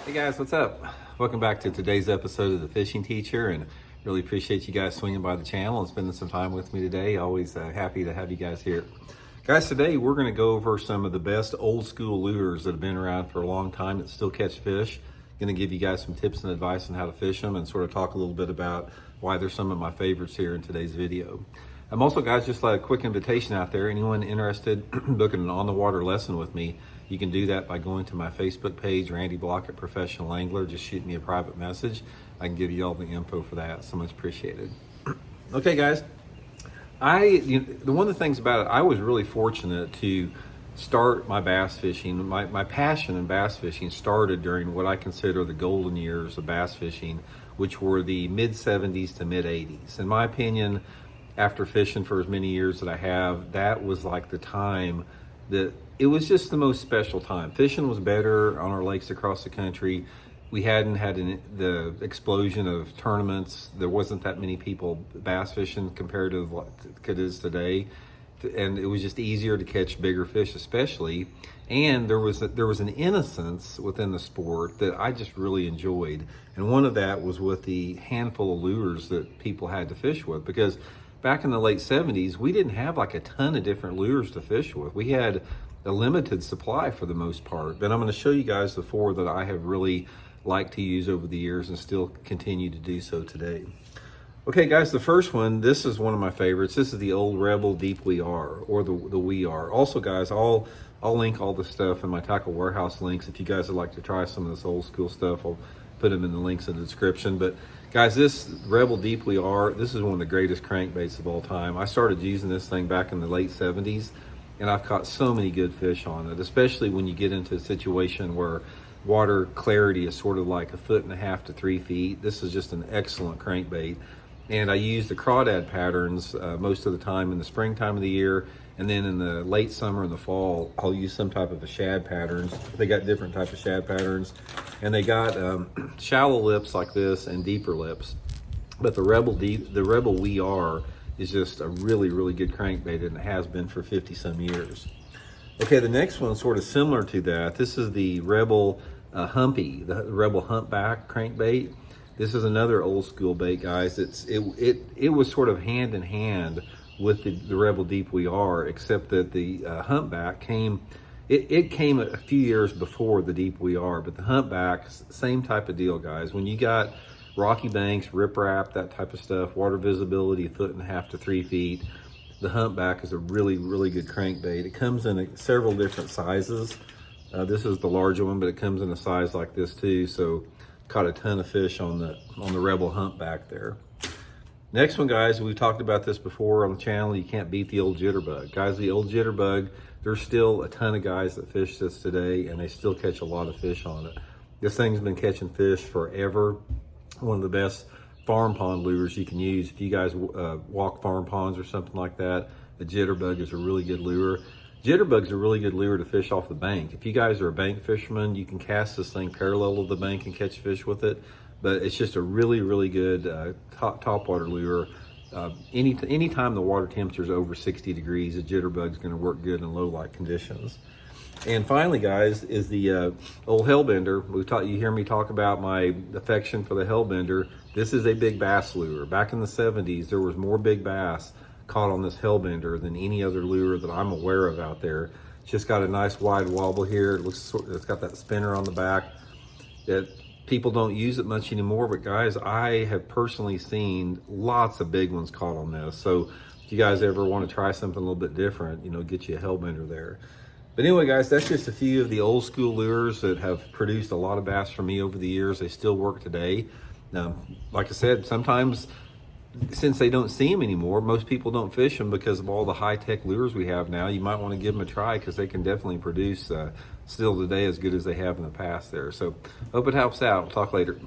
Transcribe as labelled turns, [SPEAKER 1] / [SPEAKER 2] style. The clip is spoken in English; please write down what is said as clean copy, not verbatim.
[SPEAKER 1] Hey guys, what's up? Welcome back to today's episode of The Fishing Teacher, and really appreciate you guys swinging by the channel and spending some time with me today. Always happy to have you guys here. Guys, today we're going to go over some of the best old school lures that have been around for a long time that still catch fish. Going to give you guys some tips and advice on how to fish them and sort of talk a little bit about why they're some of my favorites here in today's video. I'm also, guys, just like a quick invitation out there. Anyone interested in booking an on-the-water lesson with me, you can do that by going to my Facebook page, Randy Blockett Professional Angler. Just shoot me a private message. I can give you all the info for that. So much appreciated. Okay, guys. One of the things about it, I was really fortunate to start my bass fishing. My passion in bass fishing started during what I consider the golden years of bass fishing, which were the mid-70s to mid-80s. In my opinion, after fishing for as many years that I have, that was like the time that it was just the most special time. Fishing was better on our lakes across the country. We hadn't had the explosion of tournaments. There wasn't that many people bass fishing compared to what it is today. And it was just easier to catch bigger fish, especially. And there was an innocence within the sport that I just really enjoyed. And one of that was with the handful of lures that people had to fish with, because back in the late 70s, we didn't have like a ton of different lures to fish with. We had a limited supply for the most part. But I'm going to show you guys the four that I have really liked to use over the years and still continue to do so today. Okay, guys, the first one, this is one of my favorites. This is the old Rebel Deep We Are, or the We Are. Also, guys, I'll link all the stuff in my Tackle Warehouse links. If you guys would like to try some of this old school stuff, I'll put them in the links in the description. But guys, this Rebel Deep We Are, this is one of the greatest crankbaits of all time. I started using this thing back in the late 70s, and I've caught so many good fish on it, especially when you get into a situation where water clarity is sort of like 1.5 to 3 feet. This is just an excellent crankbait. And I use the crawdad patterns most of the time in the springtime of the year, and then in the late summer and the fall, I'll use some type of a shad patterns. They got different types of shad patterns, and they got shallow lips like this and deeper lips. But the Rebel We Are is just a really, really good crankbait, and it has been for 50 some years. Okay, the next one's sort of similar to that. This is the Rebel Humpy, the Rebel Humpback crankbait. This is another old school bait, guys. It was sort of hand in hand with the Rebel Deep We Are, except that the Humpback came, it came a few years before the Deep We Are, but the Humpback, same type of deal, guys. When you got rocky banks, riprap, that type of stuff, water visibility 1.5 to 3 feet, the Humpback is a really, really good crankbait. It comes in several different sizes. This is the larger one, but it comes in a size like this too. So caught a ton of fish on the Rebel Humpback there. Next one, guys, we've talked about this before on the channel. You can't beat the old jitterbug. Guys, the old jitterbug, there's still a ton of guys that fish this today, and they still catch a lot of fish on it. This thing's been catching fish forever. One of the best farm pond lures you can use. If you guys walk farm ponds or something like that, the jitterbug is a really good lure. Jitterbug's a really good lure to fish off the bank. If you guys are a bank fisherman, you can cast this thing parallel to the bank and catch fish with it. But it's just a really, really good top water lure. Anytime the water temperature is over 60 degrees, the jitterbug's going to work good in low light conditions. And finally, guys, is the old Hellbender. You hear me talk about my affection for the Hellbender. This is a big bass lure. Back in the 70s, there was more big bass caught on this Hellbender than any other lure that I'm aware of out there. It's just got a nice wide wobble here. It's got that spinner on the back. That people don't use it much anymore, but guys, I have personally seen lots of big ones caught on this. So if you guys ever want to try something a little bit different, get you a Hellbender there. But anyway, guys, that's just a few of the old school lures that have produced a lot of bass for me over the years. They still work today. Like I said, sometimes since they don't see them anymore, most people don't fish them because of all the high-tech lures we have now. You might want to give them a try because they can definitely produce still today as good as they have in the past there. So hope it helps out. We'll talk later.